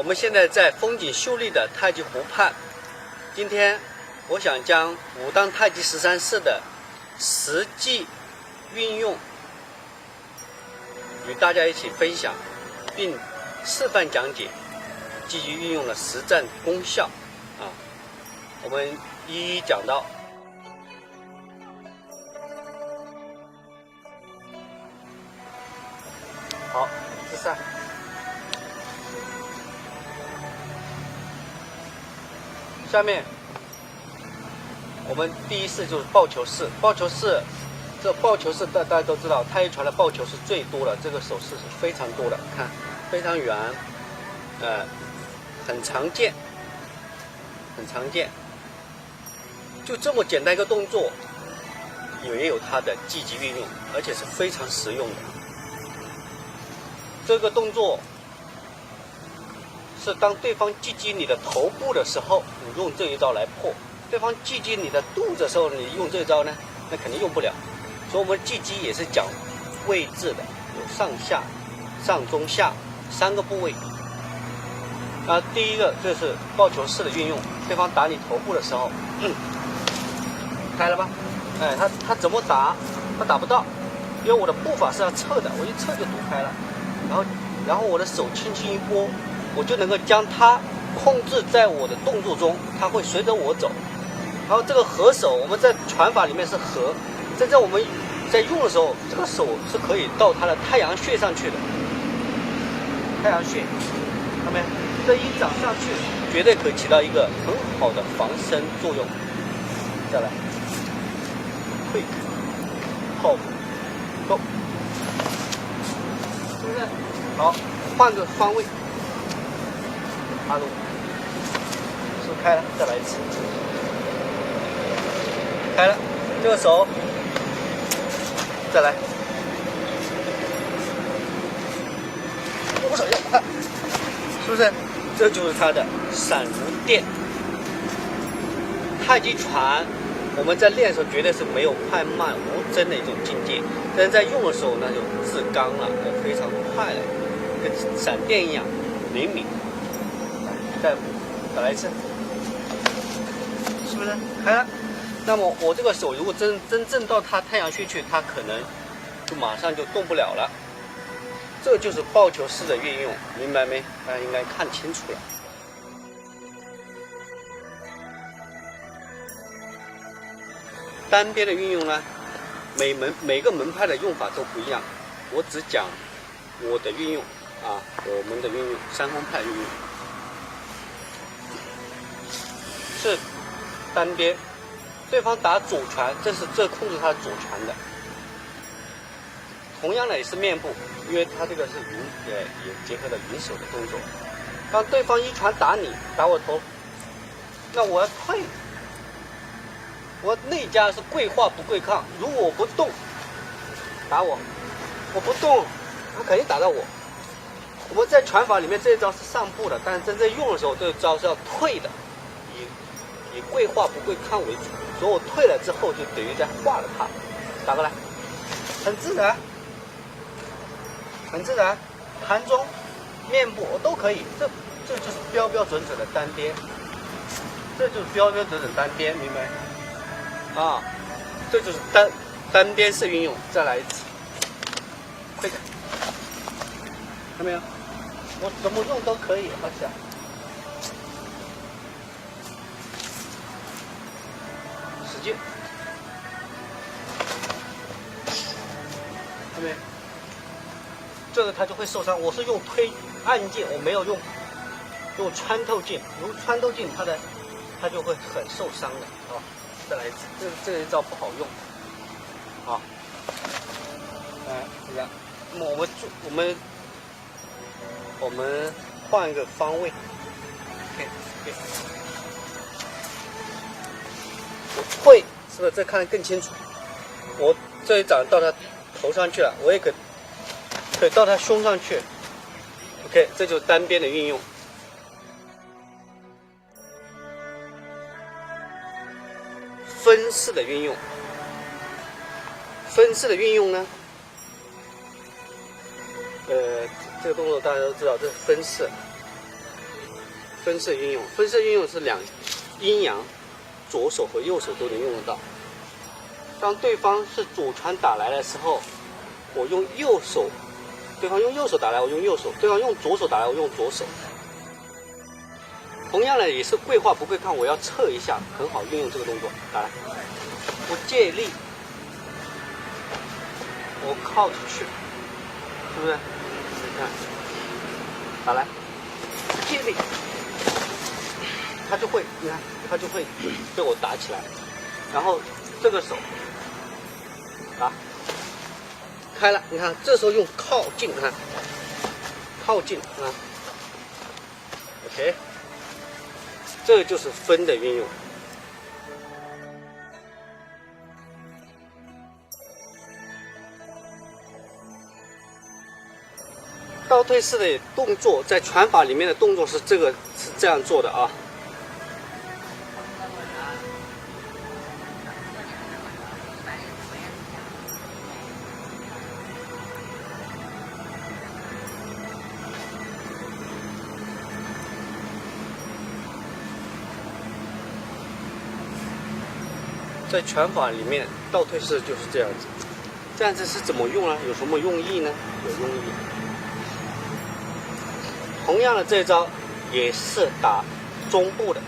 们现在在风景秀丽的太极湖畔。今天我想将武当太极13式的实际运用与大家一起分享，并示范讲解积极运用的实战功效我们一一讲到。好，自上。下面我们第一式就是抱球式。抱球式，这抱球式大家都知道，太极拳的抱球是最多的，这个手势是非常多的，看非常圆，很常见，很常见。就这么简单一个动作，也有它的积极运用，而且是非常实用的。这个动作是当对方击击你的头部的时候，你用这一招来破；对方击击你的肚子的时候，你用这一招呢，那肯定用不了。所以我们击击也是讲位置的，有上下、上中下3个部位。第一个就是抱球式的运用，对方打你头部的时候，开了吧？他怎么打？他打不到，因为我的步伐是要侧的，我一侧就躲开了。然后我的手轻轻一拨，我就能够将它控制在我的动作中，它会随着我走。然后这个合手，我们在拳法里面是合，真正我们在用的时候，这个手是可以到它的太阳穴上去的。太阳穴，看到没？这一掌上去，绝对可以起到一个很好的防身作用。再来 ，quick， 后 ，go， 是不是？好，换个方位，插入，是不是开了？再来一次，开了，这个手，再来，握手要快，是不是？这就是它的闪如电。太极拳我们在练的时候绝对是没有快慢无争的一种境界，但是在用的时候那就自刚了，非常快了，跟闪电一样灵敏。再来一次，是不是开了？那么我这个手如果真正到它太阳穴去，它可能就马上就动不了了。这就是抱球式的运用，明白没？大家应该看清楚了。单边的运用呢，每个门派的用法都不一样，我只讲我的运用我们的运用，三风派运用是单边，对方打左拳，这控制他左拳的。同样的也是面部，因为他这个是也结合了云手的动作。当对方一拳打你，打我头，那我要退。我内家是跪化不跪抗，如果我不动，打我不动，他肯定打到我。我们在拳法里面这一招是上步的，但是真正用的时候，这一招是要退的，以跪化不跪抗为主。所以我退了之后，就等于在化了它。打过来，很自然，很自然，盘中、面部我都可以。这就是标准的单边，这就是标准单边，明白？这就是单边式运用。再来一次，快看，看到没有？我怎么用都可以，好像。使劲，看到没？这个它就会受伤。我是用推按劲，我没有用穿透劲。如果穿透劲，它就会很受伤的再来一次，这一招不好用，这样。那么我们换一个方位 ，OK， 我退，是不是这看得更清楚？我这一掌到他头上去了，我也可以到他胸上去 ，OK， 这就是单边的运用。分式的运用，呢，这个动作大家都知道，这是分式。分式运用，分式运用是阴阳，左手和右手都能用得到。当对方是左拳打来的时候，我用右手，对方用右手打来，我用右手；对方用左手打来，我用左手。同样的也是跪画不跪看，我要侧一下，很好运用这个动作。打来，我借力，我靠出去，是不是？你看，打来，借力，他就会，你看，他就会被我打起来。然后这个手打开了，你看，这时候用靠近，看，靠近啊 ，OK。这就是分的运用。倒退式的动作在拳法里面的动作是这样做的啊。在拳法里面，倒退式就是这样子。这样子是怎么用呢？有什么用意呢？有用意。同样的这一招也是打中部的。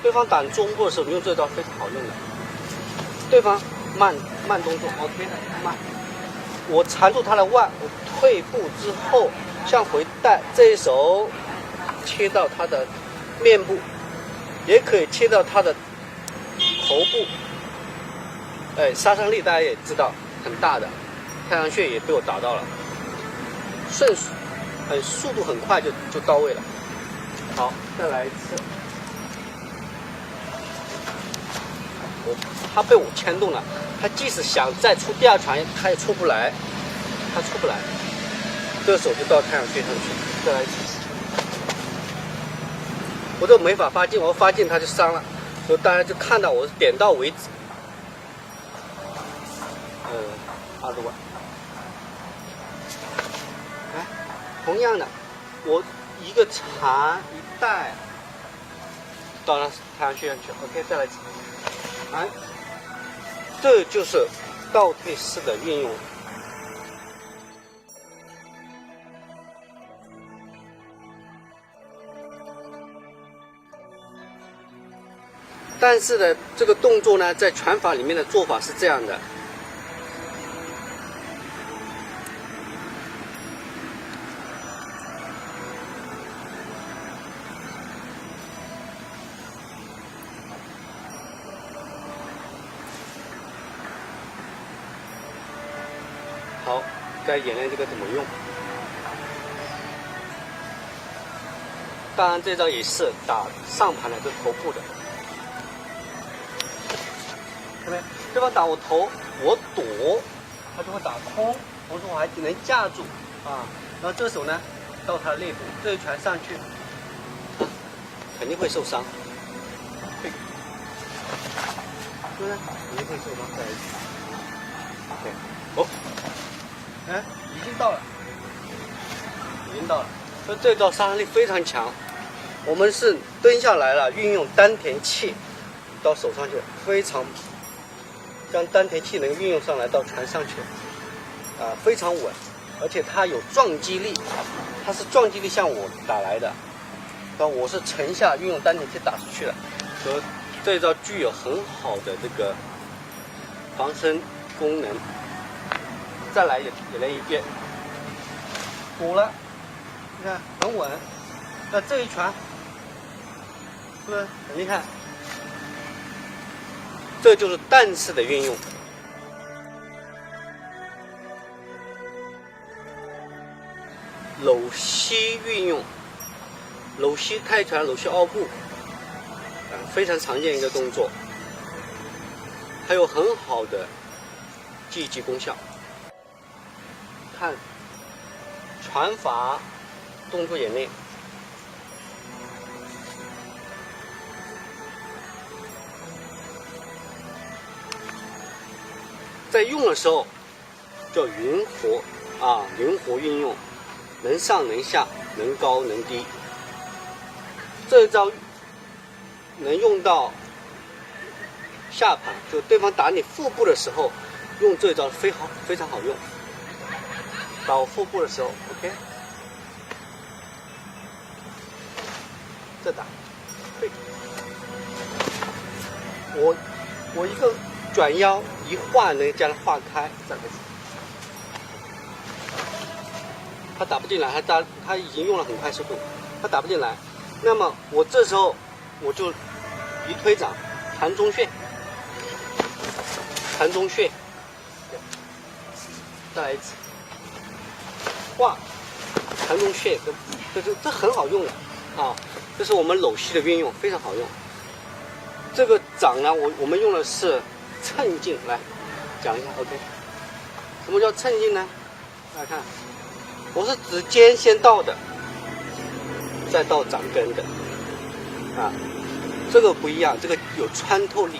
对方打中部的时候，你用这招非常好用的。对方慢动作 ，OK 的慢。我缠住他的腕，我退步之后向回带，这一手切到他的面部，也可以切到他的头部。杀伤力大家也知道很大的，太阳穴也被我打到了，速度很快就到位了。好，再来一次。他被我牵动了，他即使想再出第二拳，他也出不来，这手就到太阳穴上去。再来一次，我这没法发劲，我要发劲他就伤了，所以大家就看到我点到为止。20万。来，同样的，我一个缠一带到了太阳穴上去 ，OK， 再来一次。来，这就是倒退式的运用。但是呢，这个动作呢，在拳法里面的做法是这样的。好，再演练这个怎么用。当然，这招也是打上盘的，这头部的。看到没？对方打我头，我躲，他就会打空，同时我还能架住啊。然后这手呢，到他的肋部，这一拳上去，肯定会受伤。对，是不是？肯定会受伤。再来一次。对，哦。已经到了，所以这招杀伤力非常强。我们是蹲下来了，运用丹田气到手上去，非常将丹田气能运用上来到拳上去，非常稳，而且它有撞击力，它是撞击力向我打来的，我是沉下运用丹田气打出去的，所以这招具有很好的这个防身功能。再来演练一遍，补了，你看很稳。那这一拳，是不是很厉害？这就是弹式的运用。搂膝运用，搂膝泰拳、搂膝奥步，非常常见一个动作，还有很好的积极功效。看拳法动作演练，在用的时候叫灵活运用，能上能下，能高能低。这一招能用到下盘，就对方打你腹部的时候，用这一招非常好用。打我腹部的时候 ，OK， 再打，对，我一个转腰一换能将它化开，这样子。他打不进来，他已经用了很快速度，他打不进来。那么我这时候我就一推掌，含中穴，含中穴，再来一次，画，含中穴，这很好用的啊，这是我们搂膝的运用，非常好用。这个掌呢，我们用的是趁劲，来讲一下 ，OK。什么叫趁劲呢？大家看。我是指肩先到的，再到掌根的，啊，这个不一样，这个有穿透力，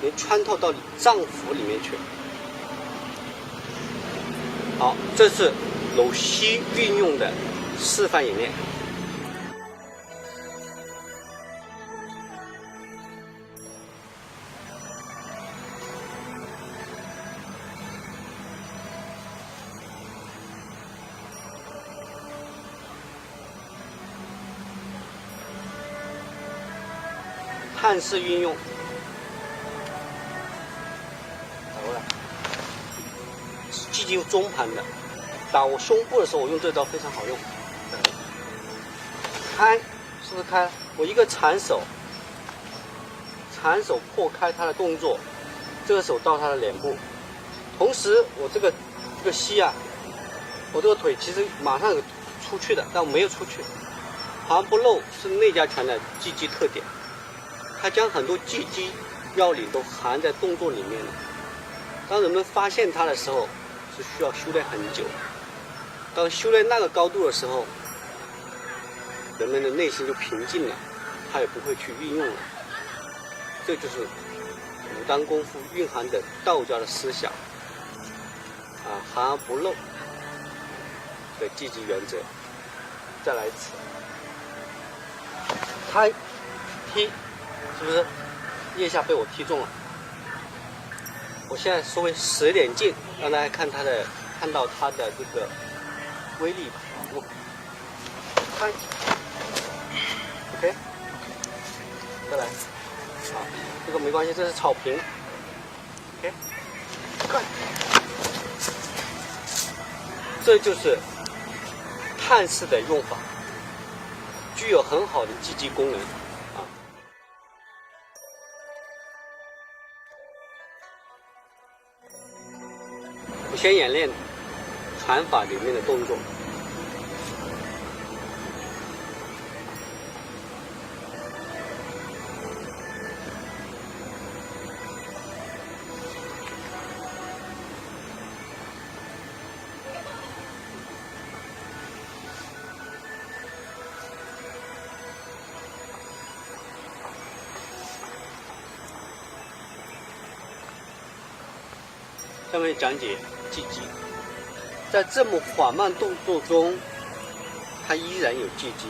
能穿透到你脏腑里面去。好，这是搂膝运用的示范演练。汉式运用，打过来，积极中盘的，打我胸部的时候，我用这招非常好用。开，是不是开？我一个缠手破开他的动作，这个手到他的脸部，同时我这个膝啊，我这个腿其实马上有出去的，但我没有出去。含不露是内家拳的击击特点。它将很多技击要领都含在动作里面了。当人们发现它的时候，是需要修炼很久。当修炼那个高度的时候，人们的内心就平静了，他也不会去运用了。这就是武当功夫蕴含的道家的思想啊，含而不露的积极原则。再来一次，开踢。是不是腋下被我踢中了？我现在稍微使一点劲，让大家看到它的这个威力吧。我看 ，OK， 再来，好，这个没关系，这是草坪 ，OK， 看，这就是汉式的用法，具有很好的积极功能。先演练传法里面的动作。下面讲解技击，在这么缓慢动作中，它依然有技击。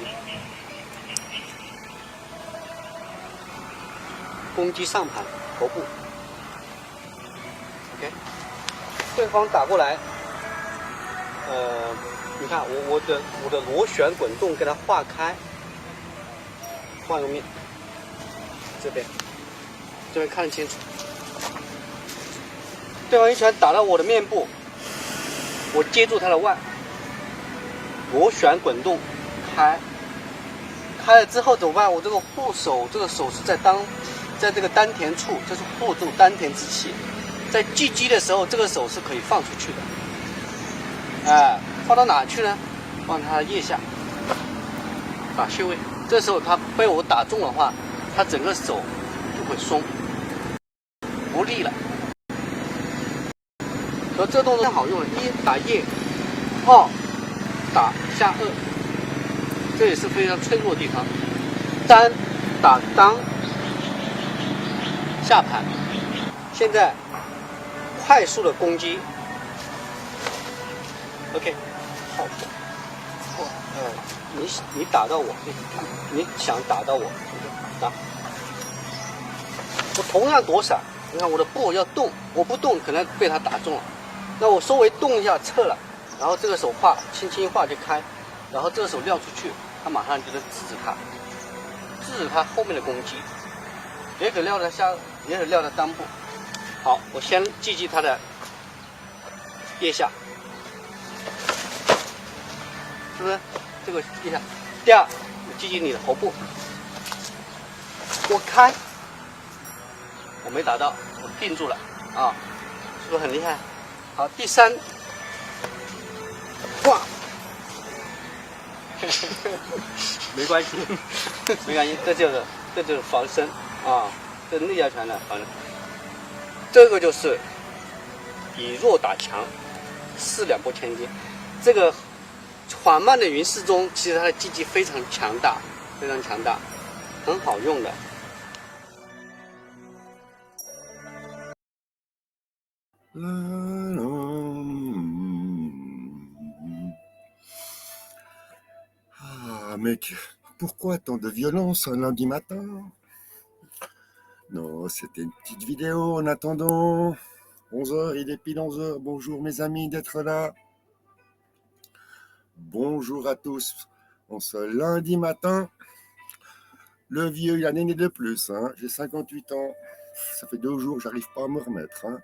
攻击上盘头部 ，OK， 对方打过来，你看我的螺旋滚动给它化开，换个面，这边看得清楚。对方一拳打到我的面部，我接住他的腕，螺旋滚动开了之后怎么办？我这个护手，这个手是在这个丹田处，这是护住丹田之气。在击击的时候，这个手是可以放出去的。放到哪去呢？放他的腋下，打穴位。这时候他被我打中的话，他整个手就会松，不利了。所以这动作很好用的，一打腋，二打下颚，这也是非常脆弱的地方。三打裆下盘。现在快速的攻击 ，OK， 好，你打到我，你想打到我，打。我同样躲闪，你看我的步要动，我不动可能被他打中了。那我稍微动一下撤了，然后这个手轻轻画就开，然后这个手撂出去，他马上就能制止他后面的攻击，也可撂在下，也可撂在裆部。好，我先击他的腋下，是不是？这个腋下。第二，我击你的头部，我开，我没打到，我定住了啊，是不是很厉害？好，第三，挂，没关系，没关系，这就是防身啊，这内家拳的防身。这个就是以弱打强，4两拨千斤。这个缓慢的云式中，其实它的击击非常强大，非常强大，很好用的。Ah, mec, pourquoi tant de violence un lundi matin? Non, c'était une petite vidéo en attendant. 11h, il est pile 11h. Bonjour mes amis d'être là. Bonjour à tous. En ce lundi matin, le vieux, il a né de plus. Hein. J'ai 58 ans. Ça fait 2 jours, j'arrive pas à me remettre. Hein.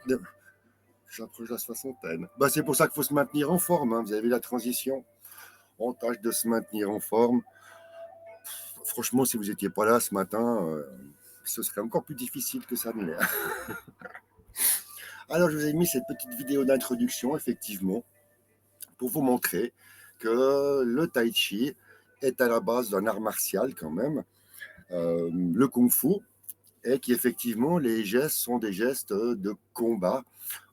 J'approche la soixantaine. Bah, c'est pour ça qu'il faut se maintenir en forme. Hein. Vous avez vu la transition. On tâche de se maintenir en forme. Franchement, si vous n'étiez pas là ce matin, ce serait encore plus difficile que ça ne l'est. Alors, je vous ai mis cette petite vidéo d'introduction, effectivement, pour vous montrer que le tai chi est à la base d'un art martial quand même, le kung-fu, et qu'effectivement, les gestes sont des gestes de combat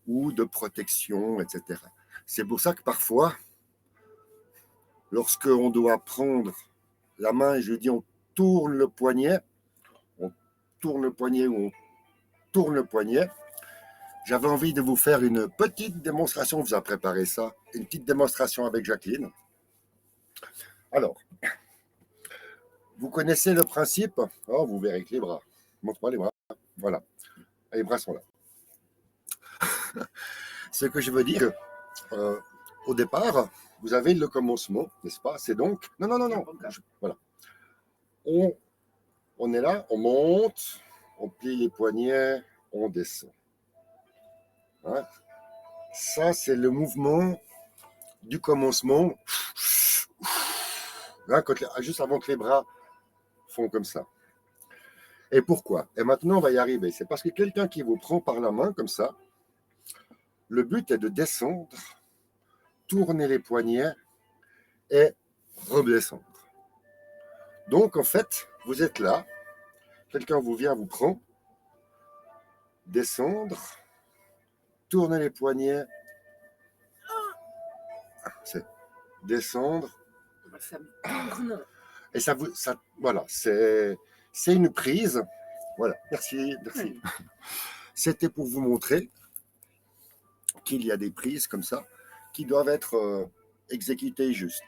ou de protection, etc. C'est pour ça que parfois, lorsqu'on doit prendre la main, et je dis on tourne le poignet ou on tourne le poignet, j'avais envie de vous faire une petite démonstration. On vous a préparé ça, une petite démonstration avec Jacqueline. Alors, vous connaissez le principe. Oh, vous verrez que les bras. Montre-moi les bras. Voilà. Les bras sont là. Ce que je veux dire, au départ, vous avez le commencement, n'est-ce pas? C'est donc... Non. Voilà. On est là, on monte, on plie les poignets, on descend. Hein? Ça, c'est le mouvement du commencement. Hein, juste avant que les bras font comme ça. Et pourquoi? Et maintenant, on va y arriver. C'est parce que quelqu'un qui vous prend par la main comme ça, le but est de descendre, tourner les poignets et redescendre. Donc, en fait, vous êtes là, quelqu'un vous vient, vous prend, descendre, tourner les poignets, c'est descendre. Et ça, voilà, c'est une prise. Voilà, merci. C'était pour vous montrer qu'il y a des prises comme ça qui doivent être exécutées juste.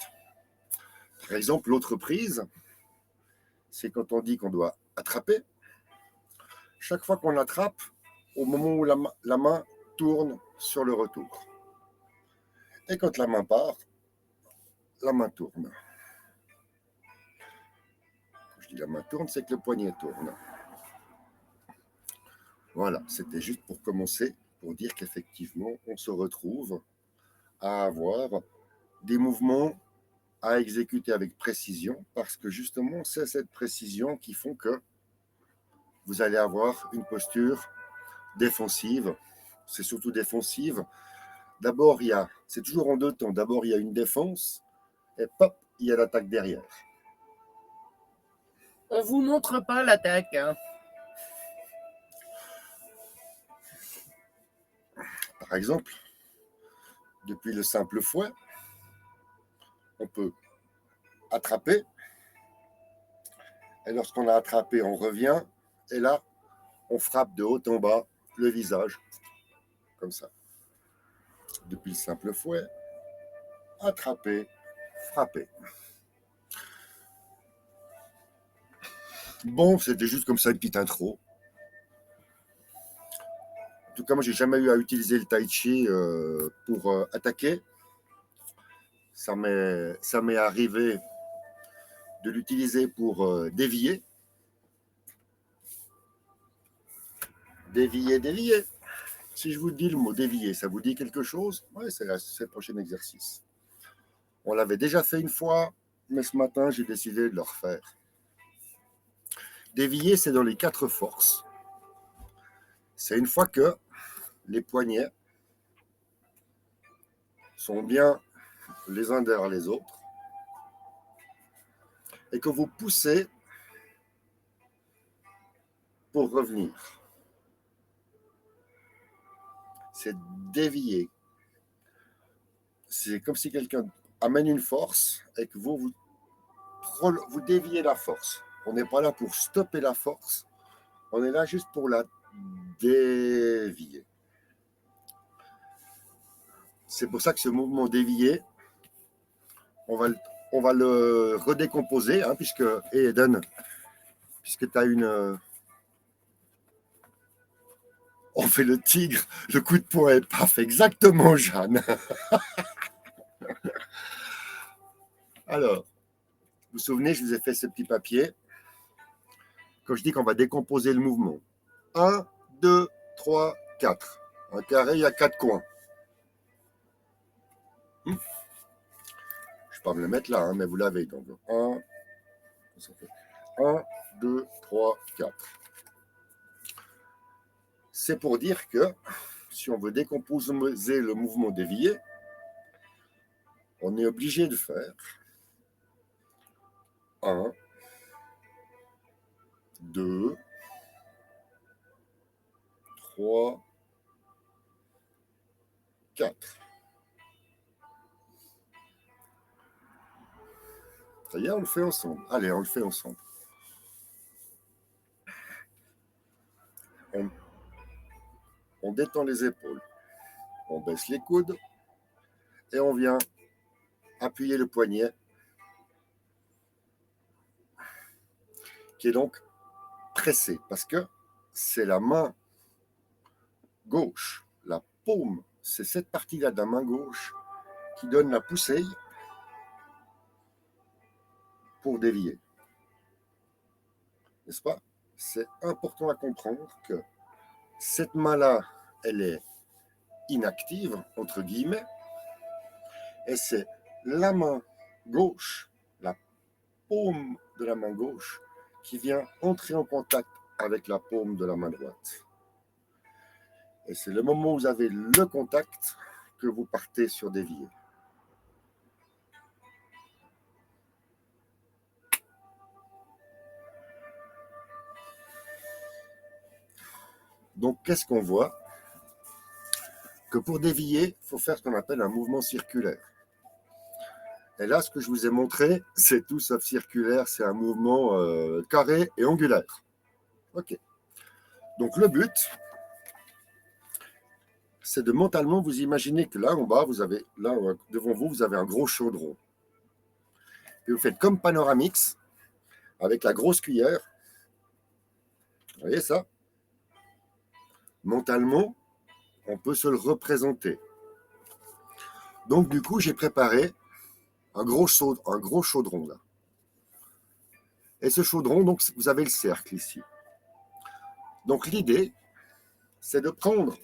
Par exemple, l'autre prise, c'est quand on dit qu'on doit attraper. Chaque fois qu'on attrape, au moment où la main tourne sur le retour. Et quand la main part, la main tourne. Quand je dis la main tourne, c'est que le poignet tourne. Voilà, c'était juste pour commencer, pour dire qu'effectivement, on se retrouve à avoir des mouvements à exécuter avec précision, parce que justement, c'est cette précision qui font que vous allez avoir une posture défensive. C'est surtout défensive. D'abord, c'est toujours en 2 temps. D'abord, il y a une défense, et pop, il y a l'attaque derrière. On vous montre pas l'attaque. Hein. Par exemple, depuis le simple fouet, on peut attraper, et lorsqu'on a attrapé, on revient, et là, on frappe de haut en bas le visage, comme ça. Depuis le simple fouet, attraper, frapper. Bon, c'était juste comme ça une petite intro. En tout cas, moi, j'ai jamais eu à utiliser le tai chi pour attaquer. Ça m'est arrivé de l'utiliser pour dévier. Dévier. Si je vous dis le mot dévier, ça vous dit quelque chose? Oui, c'est le prochain exercice. On l'avait déjà fait une fois, mais ce matin, j'ai décidé de le refaire. Dévier, c'est dans les 4 forces. C'est une fois que les poignets sont bien les uns derrière les autres et que vous poussez pour revenir. C'est dévier. C'est comme si quelqu'un amène une force et que vous déviez la force. On n'est pas là pour stopper la force, on est là juste pour la dévier. C'est pour ça que ce mouvement dévié, on va le redécomposer, hein, puisque Eden, puisque tu as une... on fait le tigre, le coup de poing est paf, exactement, Jeanne. Alors, vous vous souvenez, je vous ai fait ce petit papier. Quand je dis qu'on va décomposer le mouvement. 1, 2, 3, 4. Un carré, il y a 4 coins. Je ne vais pas me le mettre là, hein, mais vous l'avez. Donc 1, 2, 3, 4. C'est pour dire que si on veut décomposer le mouvement dévié, on est obligé de faire 1, 2, 3, 4. Ça y est, on le fait ensemble. Allez, on le fait ensemble. On détend les épaules. On baisse les coudes et on vient appuyer le poignet qui est donc pressé parce que c'est la main gauche, la paume, c'est cette partie-là de la main gauche qui donne la poussée pour dévier. N'est-ce pas? C'est important à comprendre que cette main-là, elle est inactive, entre guillemets, et c'est la main gauche, la paume de la main gauche, qui vient entrer en contact avec la paume de la main droite. Et c'est le moment où vous avez le contact que vous partez sur dévier. Donc, qu'est-ce qu'on voit? Que pour dévier, il faut faire ce qu'on appelle un mouvement circulaire. Et là, ce que je vous ai montré, c'est tout sauf circulaire, c'est un mouvement carré et angulaire. Ok. Donc, le but, c'est de mentalement vous imaginer que là, en bas, là, devant vous, vous avez un gros chaudron. Et vous faites comme Panoramix, avec la grosse cuillère. Vous voyez ça? Mentalement, on peut se le représenter. Donc, du coup, j'ai préparé un gros chaudron là. Et ce chaudron, donc, vous avez le cercle ici. Donc, l'idée, c'est de prendre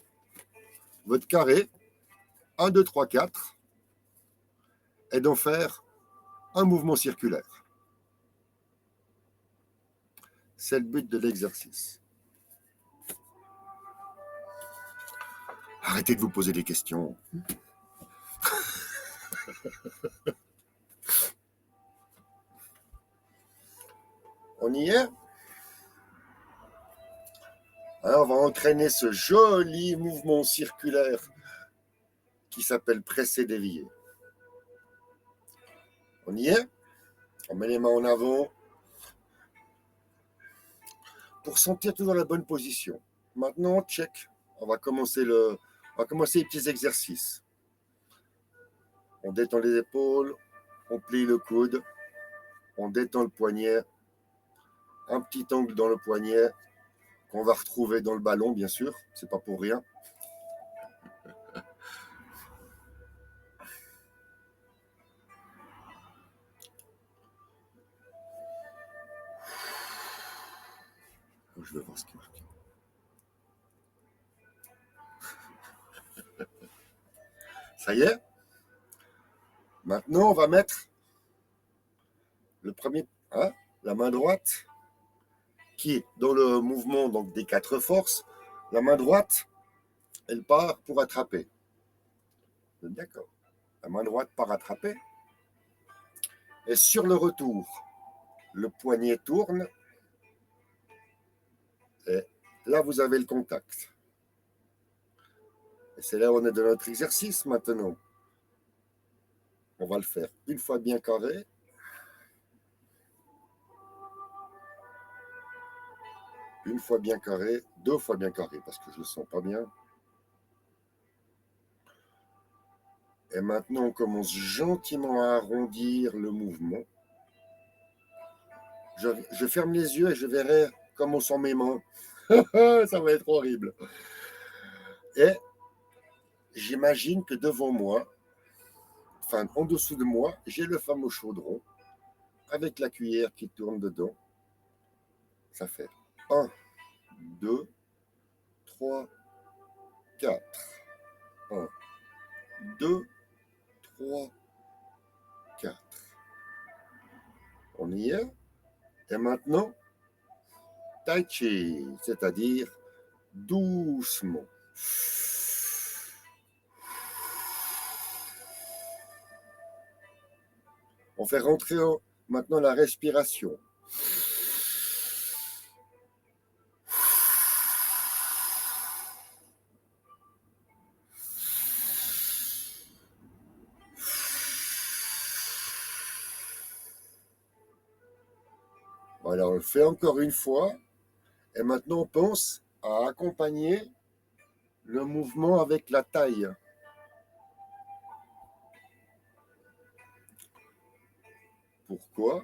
votre carré, 1, 2, 3, 4, et d'en faire un mouvement circulaire. C'est le but de l'exercice. Arrêtez de vous poser des questions. On y est? Alors, on va entraîner ce joli mouvement circulaire qui s'appelle presser dévier. On y est? On met les mains en avant pour sentir toujours la bonne position. Maintenant, check. On va commencer les petits exercices. On détend les épaules, on plie le coude, on détend le poignet, un petit angle dans le poignet qu'on va retrouver dans le ballon, bien sûr. C'est pas pour rien. Je vais voir ce qu'il y a marqué. Ça y est. Maintenant, on va mettre le premier, hein, la main droite, qui est dans le mouvement donc, des 4 forces. La main droite, elle part pour attraper. D'accord. La main droite part attraper. Et sur le retour, le poignet tourne. Et là, vous avez le contact. Et c'est là où on est dans notre exercice maintenant. On va le faire une fois bien carré. Une fois bien carré, 2 fois bien carré, parce que je ne le sens pas bien. Et maintenant, on commence gentiment à arrondir le mouvement. Je ferme les yeux et je verrai comment sont mes mains. Ça va être horrible. Et j'imagine que devant moi, enfin en dessous de moi, j'ai le fameux chaudron avec la cuillère qui tourne dedans. Ça fait 1, 2, 3, 4. 1, 2, 3, 4. On y est. Et maintenant, tai chi, c'est-à-dire doucement. On fait rentrer maintenant la respiration. Voilà, on le fait encore une fois. Et maintenant, on pense à accompagner le mouvement avec la taille. Pourquoi?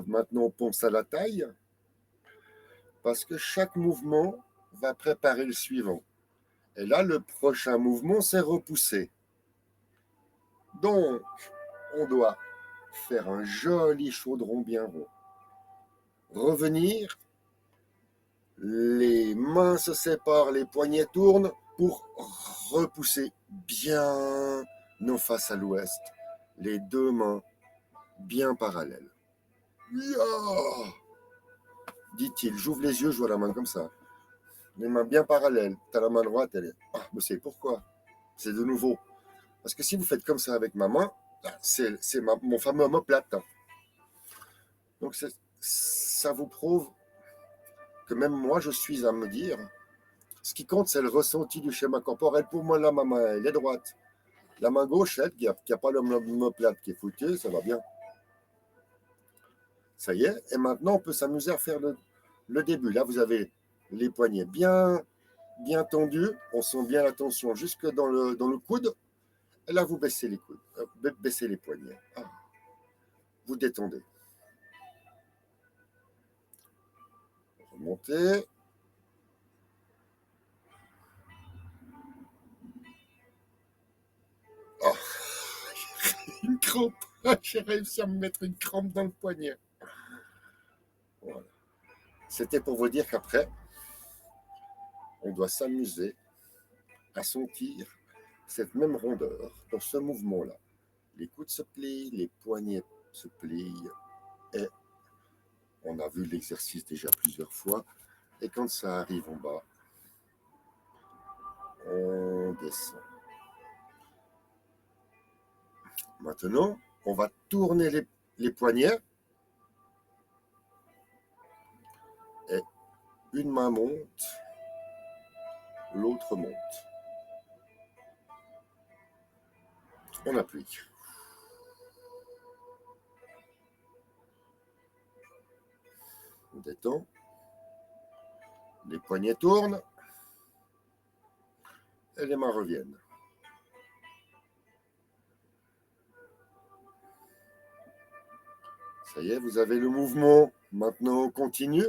Maintenant, on pense à la taille parce que chaque mouvement va préparer le suivant. Et là, le prochain mouvement, c'est repousser. Donc, on doit faire un joli chaudron bien rond. Revenir, les mains se séparent, les poignets tournent pour repousser bien nos faces à l'ouest. Les 2 mains bien parallèles. Yeah, dit-il. J'ouvre les yeux, je vois la main comme ça. Les mains bien parallèles. Tu as la main droite, elle est... Ah, mais c'est pourquoi? C'est de nouveau. Parce que si vous faites comme ça avec ma main, c'est mon fameux omoplate. Donc ça vous prouve que même moi, je suis à me dire, ce qui compte, c'est le ressenti du schéma corporel. Pour moi, là, ma main, elle est droite. La main gauche, elle, qui n'a pas l'omoplate qui est foutue, ça va bien. Ça y est. Et maintenant, on peut s'amuser à faire le début. Là, vous avez les poignets bien tendus. On sent bien la tension jusque dans le coude. Et là, vous baissez les coudes, baissez les poignets. Ah, vous détendez. Remontez. Oh, une crampe. J'ai réussi à me mettre une crampe dans le poignet. Voilà. C'était pour vous dire qu'après, on doit s'amuser à sentir cette même rondeur dans ce mouvement-là. Les coudes se plient, les poignets se plient, et on a vu l'exercice déjà plusieurs fois, et quand ça arrive en bas, on descend. Maintenant, on va tourner les poignets, et une main monte, l'autre monte. On applique. On détend. Les poignets tournent. Et les mains reviennent. Ça y est, vous avez le mouvement Maintenant, on continue.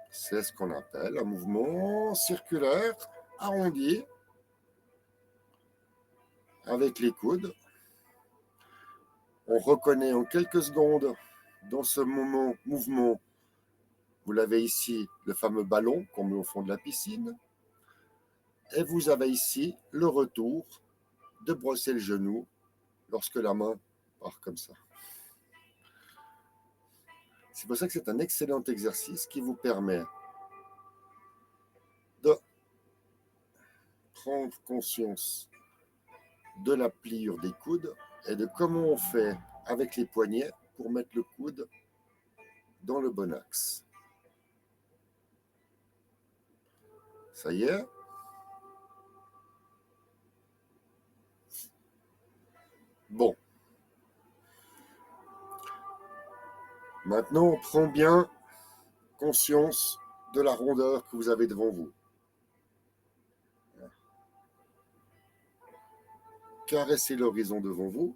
C'est ce qu'on appelle un mouvement circulaire arrondi avec les coudes. On reconnaît en quelques secondes dans ce mouvement, vous l'avez ici, le fameux ballon qu'on met au fond de la piscine. Et vous avez ici le retour de brosser le genou lorsque la main part comme ça. C'est pour ça que c'est un excellent exercice qui vous permet de prendre conscience de la pliure des coudes et de comment on fait avec les poignets pour mettre le coude dans le bon axe. Ça y est? Bon. Maintenant, on prend bien conscience de la rondeur que vous avez devant vous. Caressez l'horizon devant vous.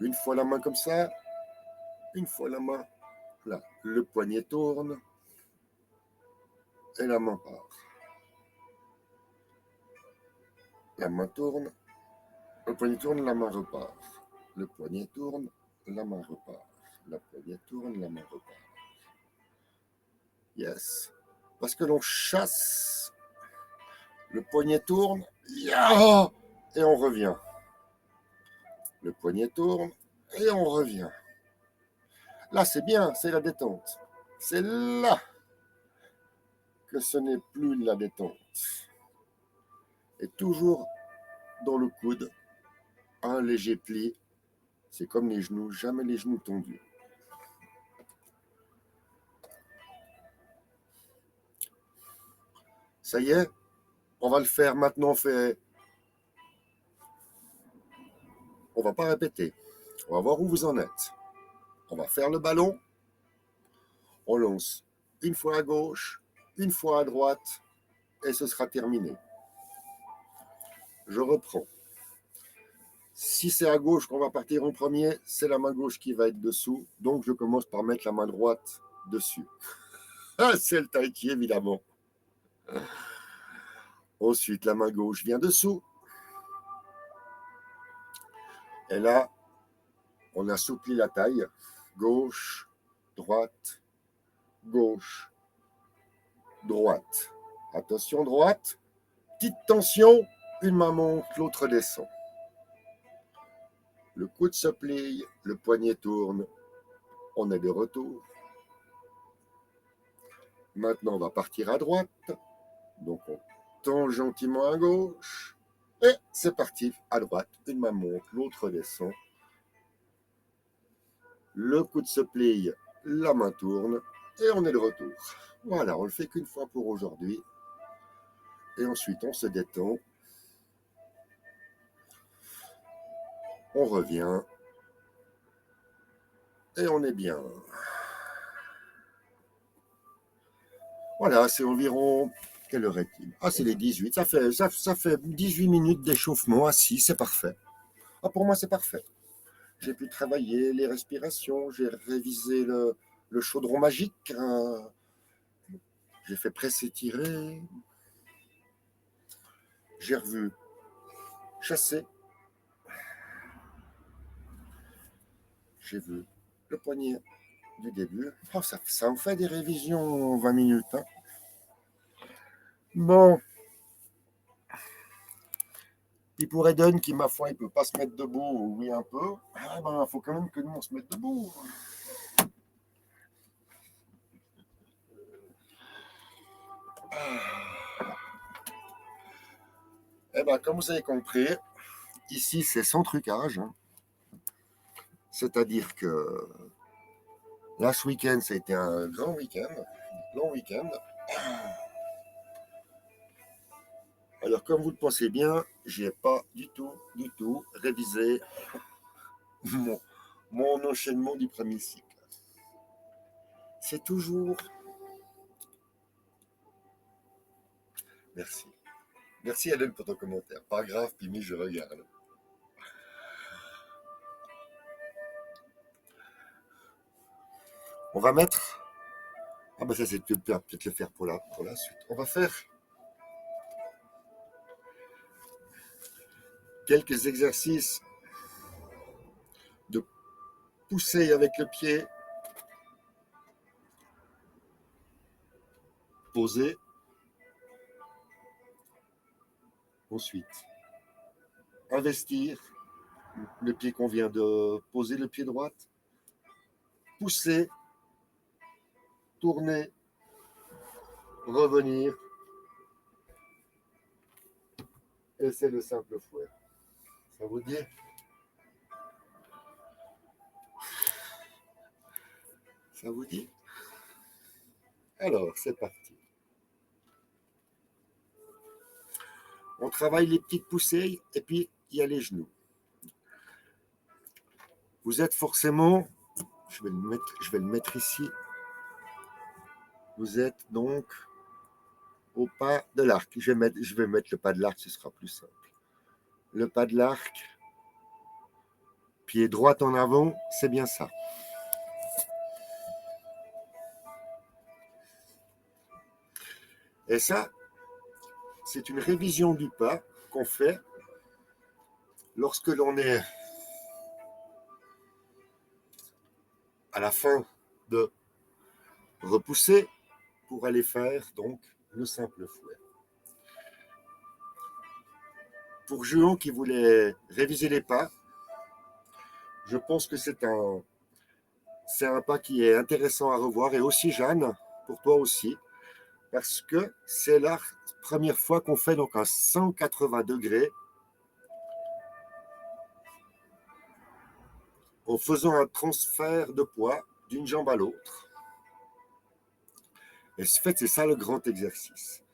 Une fois la main comme ça, une fois la main là. Le poignet tourne et la main part. La main tourne, le poignet tourne, la main repart. Le poignet tourne, la main repart. Le poignet tourne, la main repart. Yes. Parce que l'on chasse, le poignet tourne, et on revient. Le poignet tourne et on revient. Là, c'est bien, c'est la détente. C'est là que ce n'est plus la détente. Et toujours dans le coude, un léger pli. C'est comme les genoux, jamais les genoux tendus. Ça y est, on va le faire maintenant. On va pas répéter. On va voir où vous en êtes. On va faire le ballon. On lance une fois à gauche, une fois à droite, et ce sera terminé. Je reprends. Si c'est à gauche qu'on va partir en premier, c'est la main gauche qui va être dessous. Donc je commence par mettre la main droite dessus. C'est le taïki, évidemment. Ensuite, la main gauche vient dessous. Et là, on assouplit la taille. Gauche, droite, gauche, droite. Attention, droite. Petite tension. Une main monte, l'autre descend. Le coude se plie, le poignet tourne. On est de retour. Maintenant, on va partir à droite. Donc, on tend gentiment à gauche. Et c'est parti. À droite, une main monte, l'autre descend. Le coude se plie, la main tourne. Et on est de retour. Voilà, on le fait qu'une fois pour aujourd'hui. Et ensuite, on se détend. On revient. Et on est bien. Voilà, c'est environ... Quelle heure est-il? Ah, c'est les 18. Ça fait 18 minutes d'échauffement assis, c'est parfait. Ah, pour moi, c'est parfait. J'ai pu travailler les respirations, j'ai révisé le chaudron magique, j'ai fait presse-étirer, j'ai revu chasser, j'ai vu le poignet du début. Oh, ça en fait des révisions en 20 minutes. Hein. Bon. Puis pour Eden, qui, ma foi, il ne peut pas se mettre debout, oui, un peu, ah ben, il faut quand même que nous, on se mette debout. Eh bien, comme vous avez compris, ici, c'est sans trucage. Hein. C'est-à-dire que là, ce week-end, ça a été un grand week-end, long week-end. Alors, comme vous le pensez bien, je n'ai pas du tout révisé mon enchaînement du premier cycle. C'est toujours... Merci. Merci Hélène pour ton commentaire. Pas grave, Pimi, je regarde. On va mettre... Ah ben ça, c'est peut-être le faire pour la suite. On va faire quelques exercices de pousser avec le pied, poser. Ensuite, investir le pied qu'on vient de poser, le pied droit, pousser, tourner, revenir. Et c'est le simple fouet. Ça vous dit? Ça vous dit? Alors, c'est parti. On travaille les petites poussées et puis il y a les genoux. Vous êtes forcément, je vais le mettre ici. Vous êtes donc au pas de l'arc. Je vais mettre le pas de l'arc, ce sera plus simple. Le pas de l'arc, pied droit en avant, c'est bien ça. Et ça, c'est une révision du pas qu'on fait lorsque l'on est à la fin de repousser pour aller faire donc le simple fouet. Pour Juan qui voulait réviser les pas, je pense que c'est un pas qui est intéressant à revoir, et aussi Jeanne, pour toi aussi, parce que c'est la première fois qu'on fait donc un 180 degrés en faisant un transfert de poids d'une jambe à l'autre. Et en fait, c'est ça le grand exercice.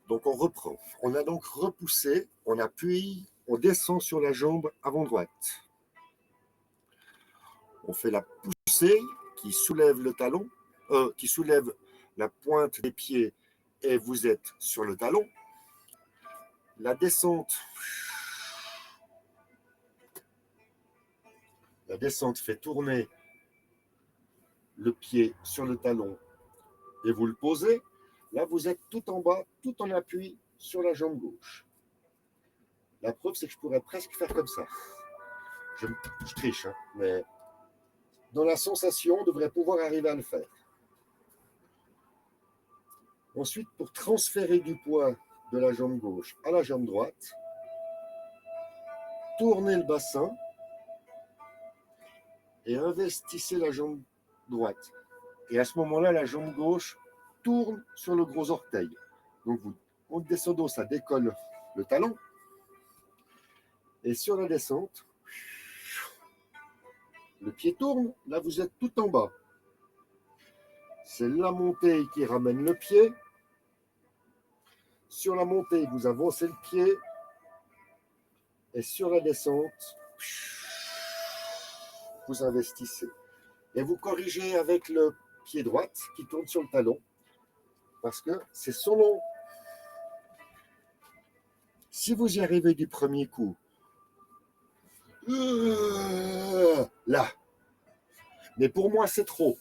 Donc on reprend. On a donc repoussé, on appuie, on descend sur la jambe avant droite. On fait la poussée qui soulève le talon, qui soulève la pointe des pieds et vous êtes sur le talon. La descente fait tourner le pied sur le talon et vous le posez. Là, vous êtes tout en bas, tout en appui sur la jambe gauche. La preuve, c'est que je pourrais presque faire comme ça. Je triche, hein, mais dans la sensation, on devrait pouvoir arriver à le faire. Ensuite, pour transférer du poids de la jambe gauche à la jambe droite, tournez le bassin et investissez la jambe droite. Et à ce moment-là, la jambe gauche tourne sur le gros orteil. Donc, en descendant, ça décolle le talon. Et sur la descente, le pied tourne. Là, vous êtes tout en bas. C'est la montée qui ramène le pied. Sur la montée, vous avancez le pied. Et sur la descente, vous investissez. Et vous corrigez avec le pied droit qui tourne sur le talon. Parce que c'est selon. Si vous y arrivez du premier coup, là. Mais pour moi, c'est trop.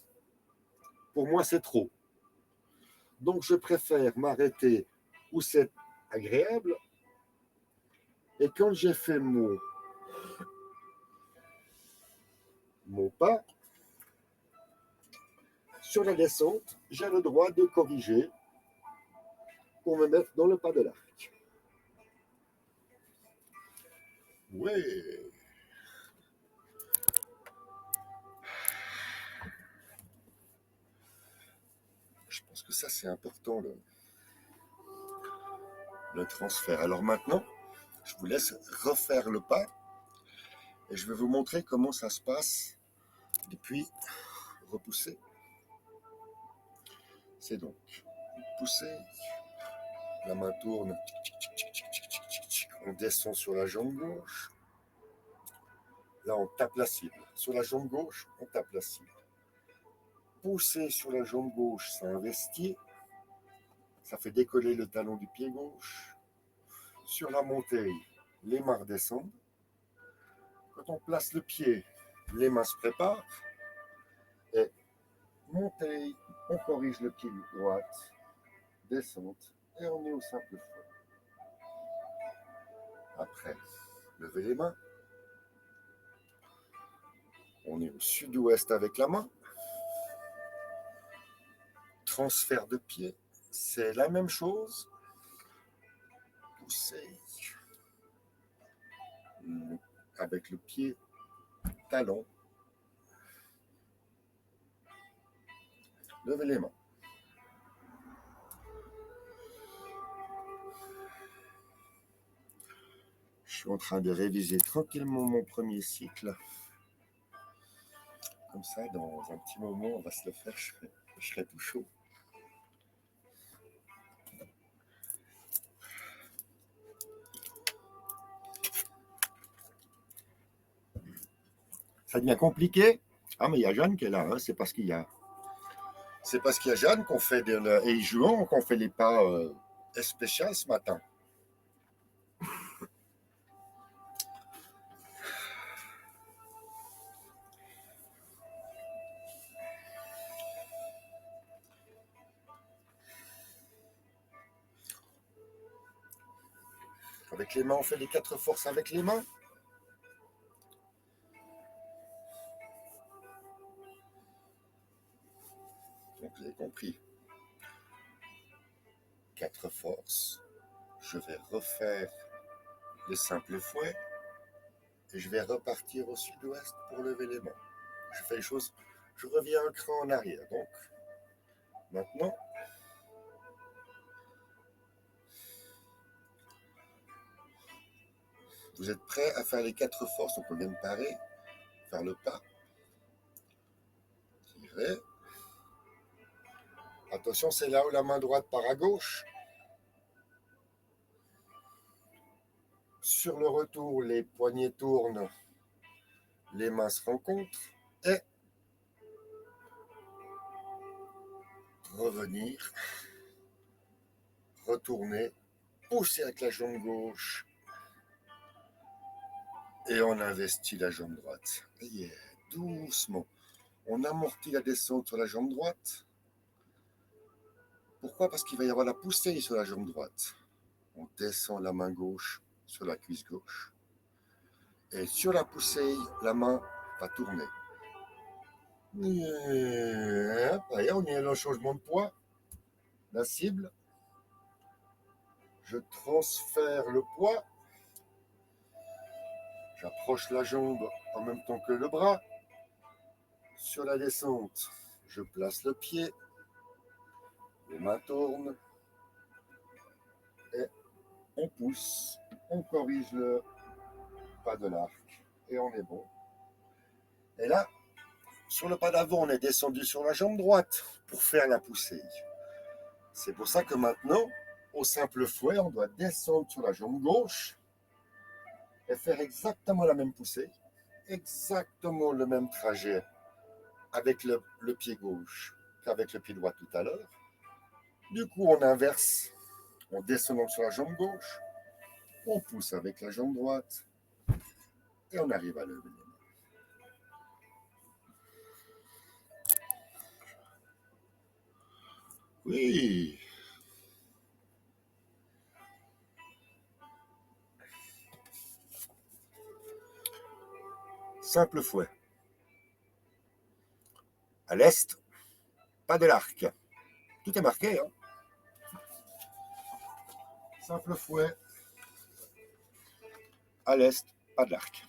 Pour moi, c'est trop. Donc, je préfère m'arrêter où c'est agréable. Et quand j'ai fait mon pas, sur la descente, j'ai le droit de corriger pour me mettre dans le pas de l'arc. Ouais. Je pense que ça, c'est important, le transfert. Alors maintenant, je vous laisse refaire le pas et je vais vous montrer comment ça se passe depuis repousser. C'est donc pousser, la main tourne, on descend sur la jambe gauche, là on tape la cible. Sur la jambe gauche, on tape la cible. Pousser sur la jambe gauche, ça investit, ça fait décoller le talon du pied gauche. Sur la montée, les mains redescendent. Quand on place le pied, les mains se préparent et montée, on corrige le pied droite, descente, et on est au simple fouet. Après, levez les mains. On est au sud-ouest avec la main. Transfert de pied, c'est la même chose. Poussez avec le pied talon. Levez les mains. Je suis en train de réviser tranquillement mon premier cycle. Comme ça, dans un petit moment, on va se le faire, je serai tout chaud. Ça devient compliqué. Ah, mais il y a Jeanne qui est là, hein. C'est parce qu'il y a Jeanne qu'on fait et Juan qu'on fait les pas spéciaux ce matin. Avec les mains, on fait les 4 forces avec les mains. Donc, vous avez compris. 4 forces. Je vais refaire le simple fouet et je vais repartir au sud-ouest pour lever les mains. Je fais les choses, je reviens un cran en arrière. Donc, maintenant, vous êtes prêts à faire les 4 forces. Donc, on vient de parer, faire le pas, tirer. Attention, c'est là où la main droite part à gauche. Sur le retour, les poignets tournent, les mains se rencontrent et revenir, retourner, pousser avec la jambe gauche et on investit la jambe droite. Yeah, doucement. On amortit la descente sur la jambe droite. Pourquoi? Parce qu'il va y avoir la poussée sur la jambe droite. On descend la main gauche sur la cuisse gauche. Et sur la poussée, la main va tourner. Et on y a le changement de poids. La cible. Je transfère le poids. J'approche la jambe en même temps que le bras. Sur la descente, je place le pied. Les mains tournent. Et on pousse. On corrige le pas de l'arc. Et on est bon. Et là, sur le pas d'avant, on est descendu sur la jambe droite pour faire la poussée. C'est pour ça que maintenant, au simple fouet, on doit descendre sur la jambe gauche et faire exactement la même poussée, exactement le même trajet avec le pied gauche qu'avec le pied droit tout à l'heure. Du coup, on inverse, on descend sur la jambe gauche, on pousse avec la jambe droite et on arrive à lever les mains. Oui. Simple fouet. À l'est, pas de l'arc. Tout est marqué, hein. Simple fouet. À l'est, pas de l'arc.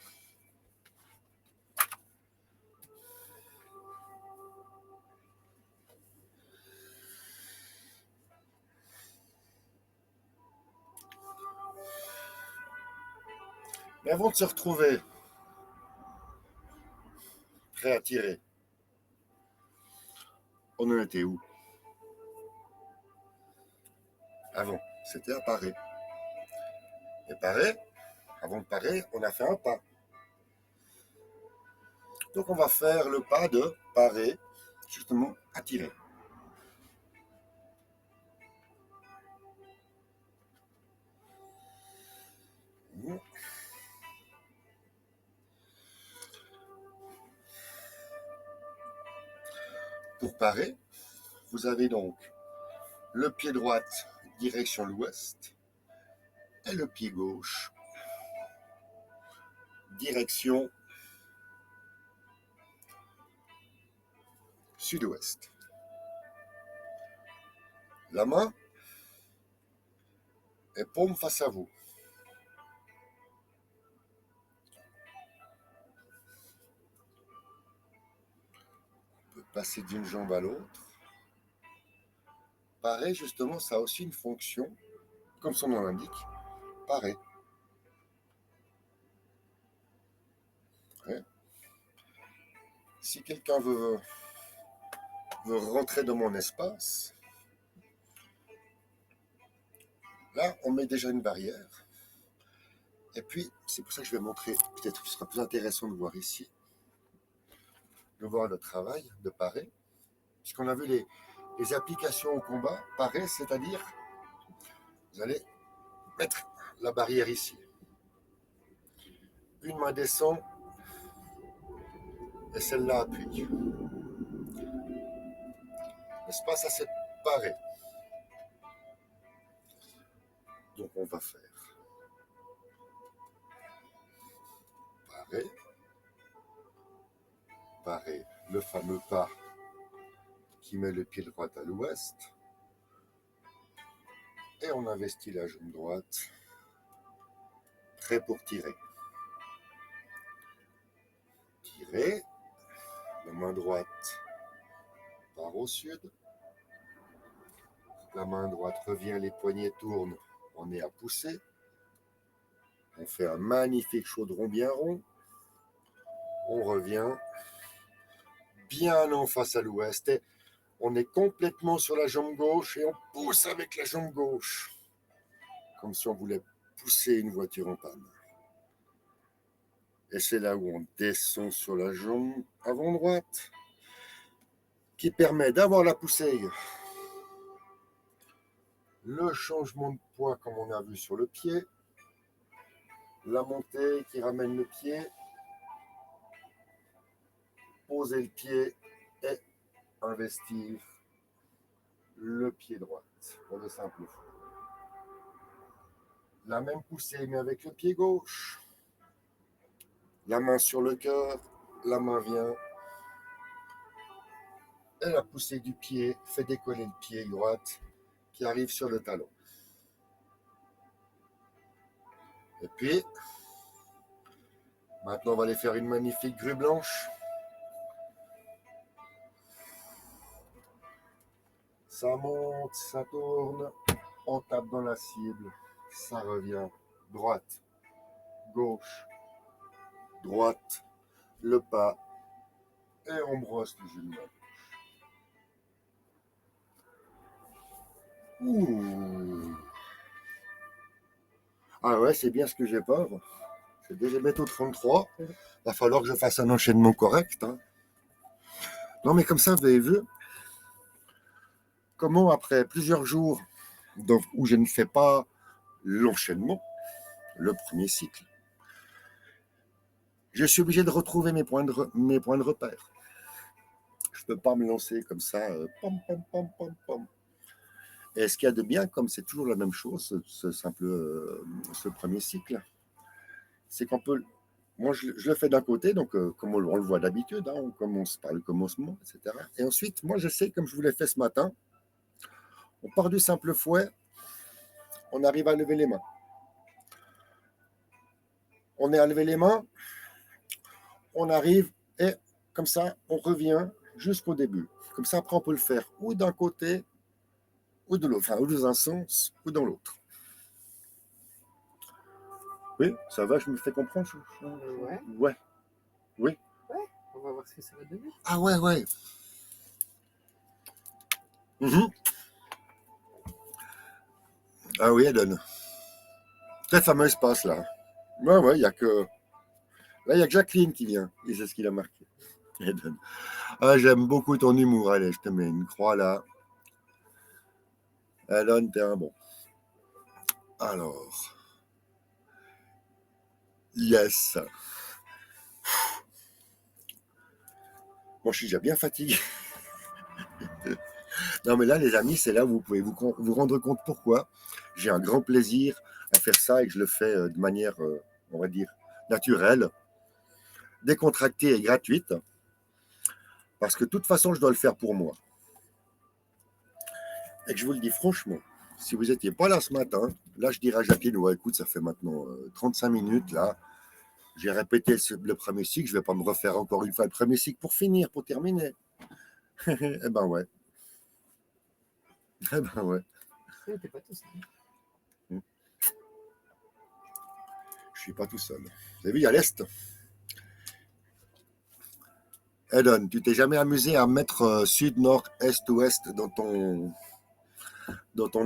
Mais avant de se retrouver prêt à tirer, on en était où? Avant, c'était à parer. Et parer, avant de parer, on a fait un pas. Donc on va faire le pas de parer, justement à tirer. Pour parer, vous avez donc le pied droit direction l'ouest et le pied gauche direction sud-ouest. La main est paume face à vous. On peut passer d'une jambe à l'autre. Parer, justement, ça a aussi une fonction, comme son nom l'indique, parer. Ouais. Si quelqu'un veut rentrer dans mon espace, là, on met déjà une barrière. Et puis, c'est pour ça que je vais montrer, peut-être que ce sera plus intéressant de voir ici, de voir le travail de parer, puisqu'on a vu les applications au combat, parer, c'est-à-dire, vous allez mettre la barrière ici. Une main descend et celle-là appuie. N'est-ce pas? Ça, c'est parer. Donc, on va faire parer, parer, le fameux pas qui met le pied droit à l'ouest, et on investit la jambe droite, prêt pour tirer. Tirer, la main droite part au sud, la main droite revient, les poignets tournent, on est à pousser, on fait un magnifique chaudron bien rond, on revient bien en face à l'ouest, et on est complètement sur la jambe gauche et on pousse avec la jambe gauche, comme si on voulait pousser une voiture en panne. Et c'est là où on descend sur la jambe avant droite, qui permet d'avoir la poussée, le changement de poids comme on a vu sur le pied, la montée qui ramène le pied, poser le pied et investir le pied droit pour le simple fou. La même poussée mais avec le pied gauche, la main sur le cœur, la main vient et la poussée du pied fait décoller le pied droit qui arrive sur le talon. Et puis, maintenant on va aller faire une magnifique grue blanche. Ça monte, ça tourne, on tape dans la cible, ça revient. Droite, gauche, droite, le pas, et on brosse le genou. Ouh. Ah ouais, c'est bien ce que j'ai peur. C'est déjà bientôt 33. Il va falloir que je fasse un enchaînement correct. Hein. Non, mais comme ça, vous avez vu comment, après plusieurs jours où je ne fais pas l'enchaînement, le premier cycle, je suis obligé de retrouver mes points de repère. Je ne peux pas me lancer comme ça, pom, pom, pom, pom, pom. Et ce qu'il y a de bien, comme c'est toujours la même chose, ce premier cycle, c'est qu'on peut. Moi, je le fais d'un côté, donc comme on le voit d'habitude, hein, on commence par le commencement, etc. Et ensuite, moi, je sais, comme je vous l'ai fait ce matin, on part du simple fouet, on arrive à lever les mains. On est à lever les mains, on arrive et comme ça, on revient jusqu'au début. Comme ça, après, on peut le faire ou d'un côté, ou de l'autre, enfin, ou dans un sens, ou dans l'autre. Oui, ça va, je me fais comprendre. Ouais. Ouais. Oui. Ouais, on va voir ce que ça va donner. Ah ouais, ouais. Mmh. Ah oui, elle donne. Très fameux espace là. Ouais, ouais, il n'y a que. Là, il n'y a que Jacqueline qui vient. Et c'est ce qu'il a marqué. Elle donne. Ah, j'aime beaucoup ton humour. Allez, je te mets une croix là. Elle donne, t'es un bon. Alors. Yes. Moi, je suis déjà bien fatigué. Non, mais là, les amis, c'est là où vous pouvez vous rendre compte pourquoi j'ai un grand plaisir à faire ça et que je le fais de manière, on va dire, naturelle, décontractée et gratuite. Parce que de toute façon, je dois le faire pour moi. Et que je vous le dis franchement, si vous n'étiez pas là ce matin, là, je dirais à Jacqueline, ouais, écoute, ça fait maintenant 35 minutes, là, j'ai répété le premier cycle, je ne vais pas me refaire encore une fois le premier cycle pour finir, pour terminer. Eh ben ouais. Eh ben ouais. Ouais, t'es pas tout seul. Je suis pas tout seul. Vous avez vu, il y a l'Est. Eden, tu t'es jamais amusé à mettre sud, nord, est, ouest dans ton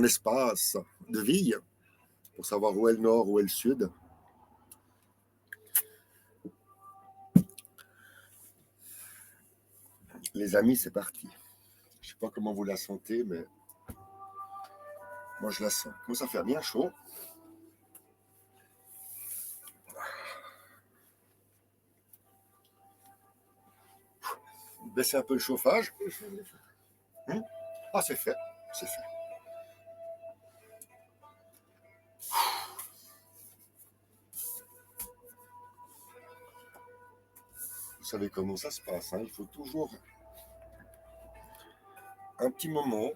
espace de vie pour savoir où est le nord, où est le sud? Les amis, c'est parti. Je sais pas comment vous la sentez, mais moi je la sens. Moi, ça fait bien chaud. Baissez un peu le chauffage. Ah, c'est fait. C'est fait. Vous savez comment ça se passe, hein? Il faut toujours un petit moment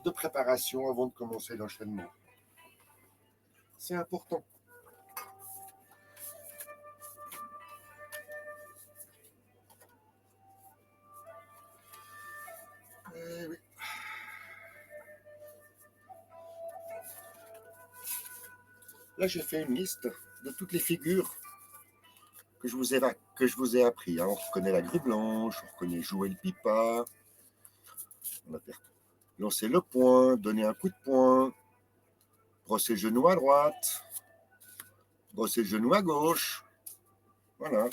de préparation avant de commencer l'enchaînement. C'est important. Eh oui. Là, j'ai fait une liste de toutes les figures que je vous ai appris. Hein. On reconnaît la grue blanche, on reconnaît jouer le pipa, on a lancer le poing, donner un coup de poing, brosser le genou à droite, brosser le genou à gauche. Voilà.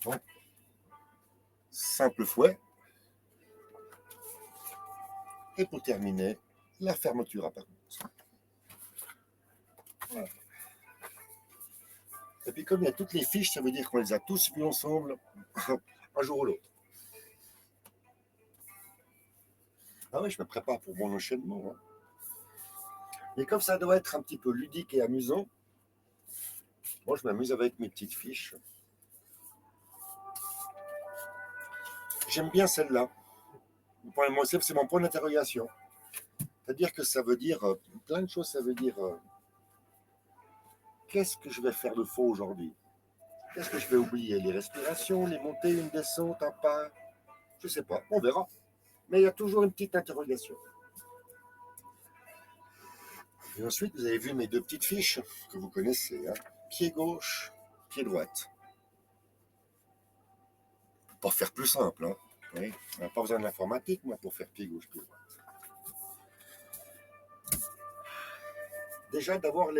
Bon. Simple fouet. Et pour terminer, la fermeture apparente. Voilà. Et puis comme il y a toutes les fiches, ça veut dire qu'on les a tous vus ensemble un jour ou l'autre. Ah oui, je me prépare pour mon enchaînement. Hein. Et comme ça doit être un petit peu ludique et amusant, moi je m'amuse avec mes petites fiches. J'aime bien celle-là. C'est mon point d'interrogation. C'est-à-dire que ça veut dire plein de choses. Ça veut dire qu'est-ce que je vais faire de faux aujourd'hui? Qu'est-ce que je vais oublier? Les respirations, les montées, une descente, un pas? Je ne sais pas, on verra. Mais il y a toujours une petite interrogation. Et ensuite, vous avez vu mes deux petites fiches que vous connaissez. Hein. Pied gauche, pied droite. Pour faire plus simple. Hein. Oui, on n'a pas besoin d'informatique, moi, pour faire pied gauche, pied droite. Déjà, d'avoir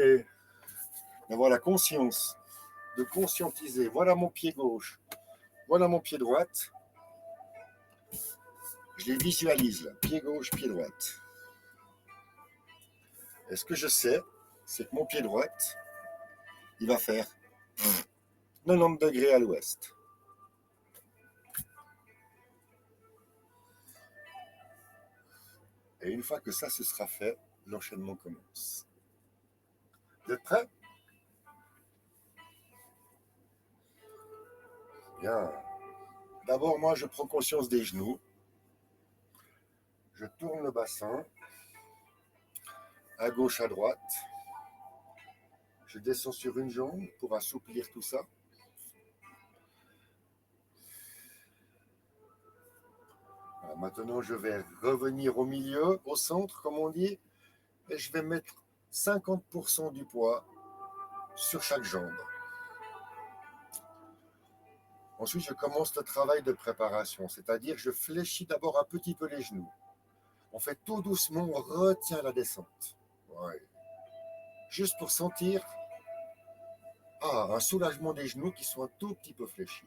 la conscience, de conscientiser. Voilà mon pied gauche, voilà mon pied droite. Je les visualise, là. Pied gauche, pied droite. Et ce que je sais, c'est que mon pied droite, il va faire 90 degrés à l'ouest. Et une fois que ça se sera fait, l'enchaînement commence. Vous êtes prêts? Bien. D'abord, moi, je prends conscience des genoux. Je tourne le bassin, à gauche, à droite. Je descends sur une jambe pour assouplir tout ça. Alors maintenant, je vais revenir au milieu, au centre, comme on dit, et je vais mettre 50% du poids sur chaque jambe. Ensuite, je commence le travail de préparation, c'est-à-dire je fléchis d'abord un petit peu les genoux. On fait tout doucement, on retient la descente. Ouais. Juste pour sentir un soulagement des genoux qui sont un tout petit peu fléchis.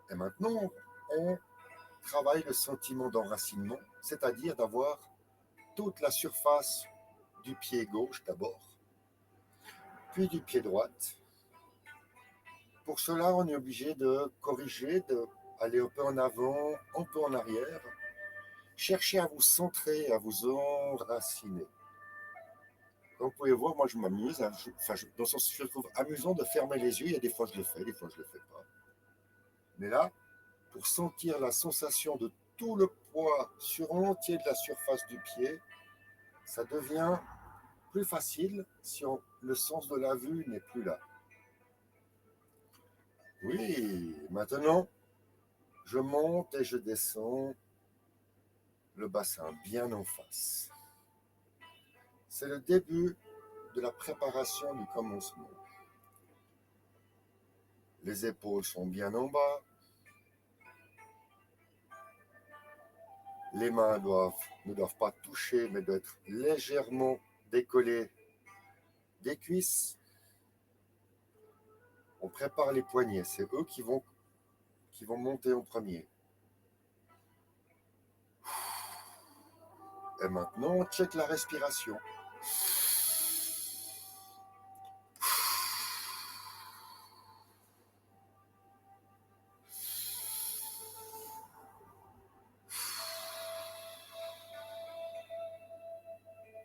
Et maintenant, on travaille le sentiment d'enracinement, c'est-à-dire d'avoir toute la surface du pied gauche d'abord, puis du pied droit. Pour cela, on est obligé de corriger, de Allez un peu en avant, un peu en arrière. Cherchez à vous centrer, à vous enraciner. Comme vous pouvez voir, moi je m'amuse. Dans le sens, je trouve amusant de fermer les yeux. Il y a des fois je le fais, des fois je le fais pas. Mais là, pour sentir la sensation de tout le poids sur l'entier de la surface du pied, ça devient plus facile si le sens de la vue n'est plus là. Oui, maintenant, je monte et je descends le bassin bien en face. C'est le début de la préparation du commencement. Les épaules sont bien en bas. Les mains ne doivent pas toucher, mais doivent être légèrement décollées des cuisses. On prépare les poignets, c'est eux qui vont monter en premier. Et maintenant, on check la respiration.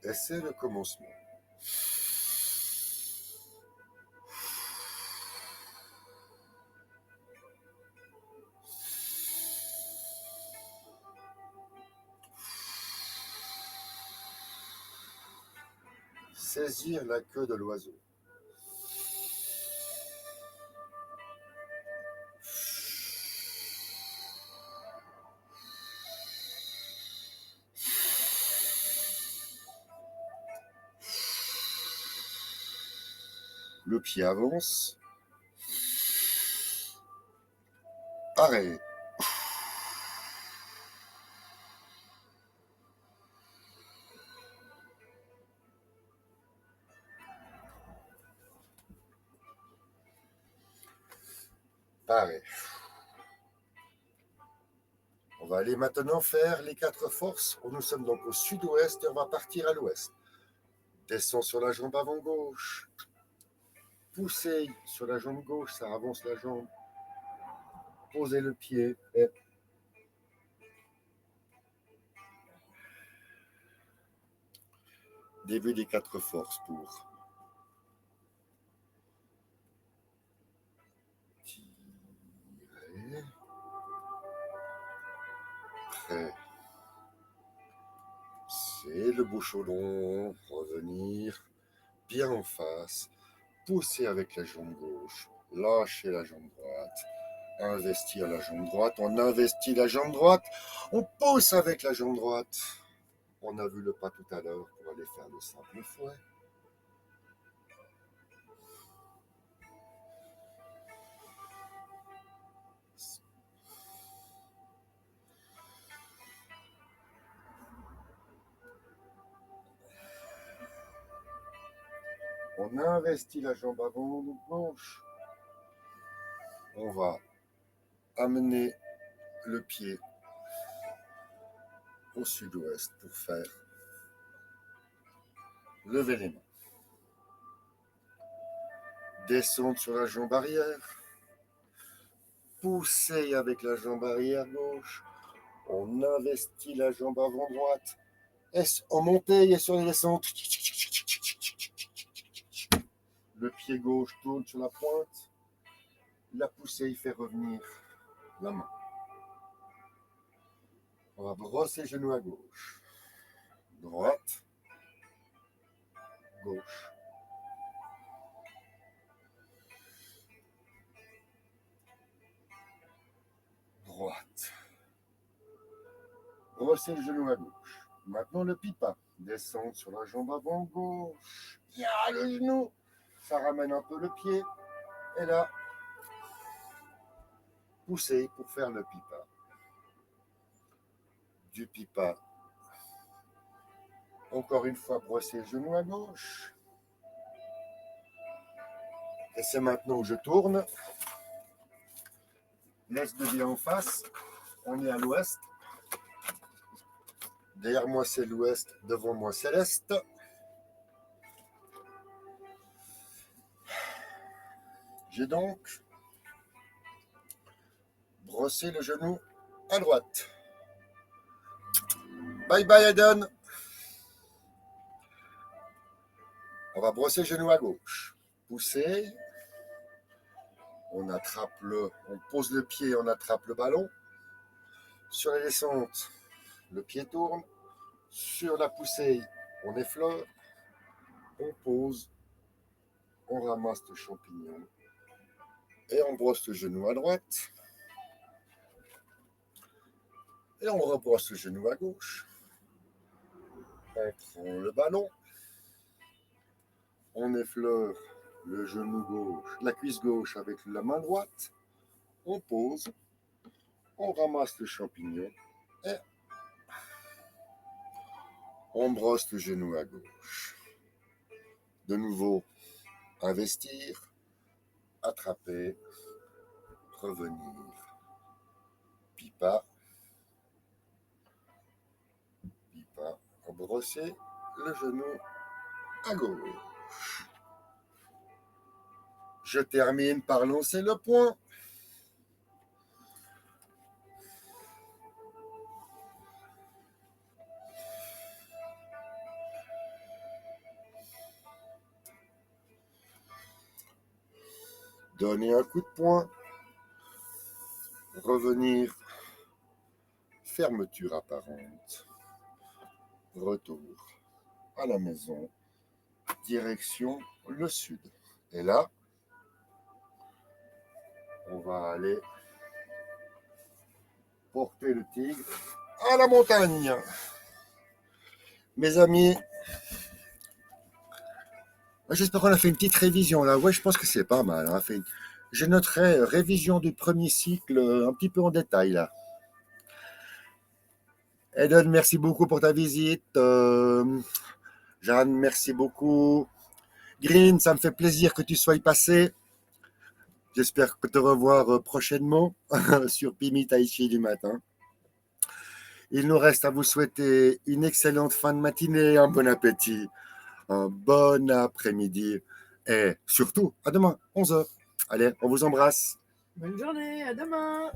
Et c'est le commencement. Saisir la queue de l'oiseau. Le pied avance. Arrête. Arrête. On va aller maintenant faire les 4 forces. Nous sommes donc au sud-ouest et on va partir à l'ouest. Descends sur la jambe avant gauche. Poussez sur la jambe gauche, ça avance la jambe. Posez le pied. Et début des 4 forces pour tirer. Prêt. C'est le bouchon long. Revenir bien en face. Pousser avec la jambe gauche. Lâchez la jambe droite. Investir la jambe droite. On investit la jambe droite. On pousse avec la jambe droite. On a vu le pas tout à l'heure pour aller faire le simple fouet. On investit la jambe avant gauche. On va amener le pied au sud-ouest pour faire lever les mains. Descendre sur la jambe arrière. Pousser avec la jambe arrière gauche. On investit la jambe avant droite. En montée et sur les descentes. Le pied gauche tourne sur la pointe. La poussée il fait revenir la main. On va brosser les genoux à gauche. Droite. Gauche. Droite. Brossez le genou à gauche. Maintenant le pipa. Descendre sur la jambe avant gauche. Bien le genou. Ça ramène un peu le pied. Et là, poussez pour faire le pipa. Du pipa. Encore une fois, brosser le genou à gauche. Et c'est maintenant où je tourne. Laisse de bien en face. On est à l'ouest. Derrière moi, c'est l'ouest. Devant moi, c'est l'est. J'ai donc brosser le genou à droite. Bye bye Eden. On va brosser le genou à gauche. Pousser. On pose le pied, on attrape le ballon. Sur la descente, le pied tourne. Sur la poussée, on effleure. On pose. On ramasse le champignon. Et on brosse le genou à droite. Et on rebrosse le genou à gauche. On prend le ballon. On effleure le genou gauche, la cuisse gauche avec la main droite. On pose. On ramasse le champignon. Et on brosse le genou à gauche. De nouveau, investir, attraper, revenir. Pipa. Pipa. Brosser le genou à gauche. Je termine par lancer le poing. Donner un coup de poing. Revenir. Fermeture apparente. Retour à la maison. Direction le sud. Et là, on va aller porter le tigre à la montagne. Mes amis, j'espère qu'on a fait une petite révision là. Ouais, je pense que c'est pas mal. Je noterai révision du premier cycle un petit peu en détail là. Eden, merci beaucoup pour ta visite. Jeanne, merci beaucoup. Green, ça me fait plaisir que tu sois passé. J'espère te revoir prochainement sur Pimi Tai Chi du matin. Il nous reste à vous souhaiter une excellente fin de matinée, un bon appétit, un bon après-midi et surtout à demain, 11h. Allez, on vous embrasse. Bonne journée, à demain.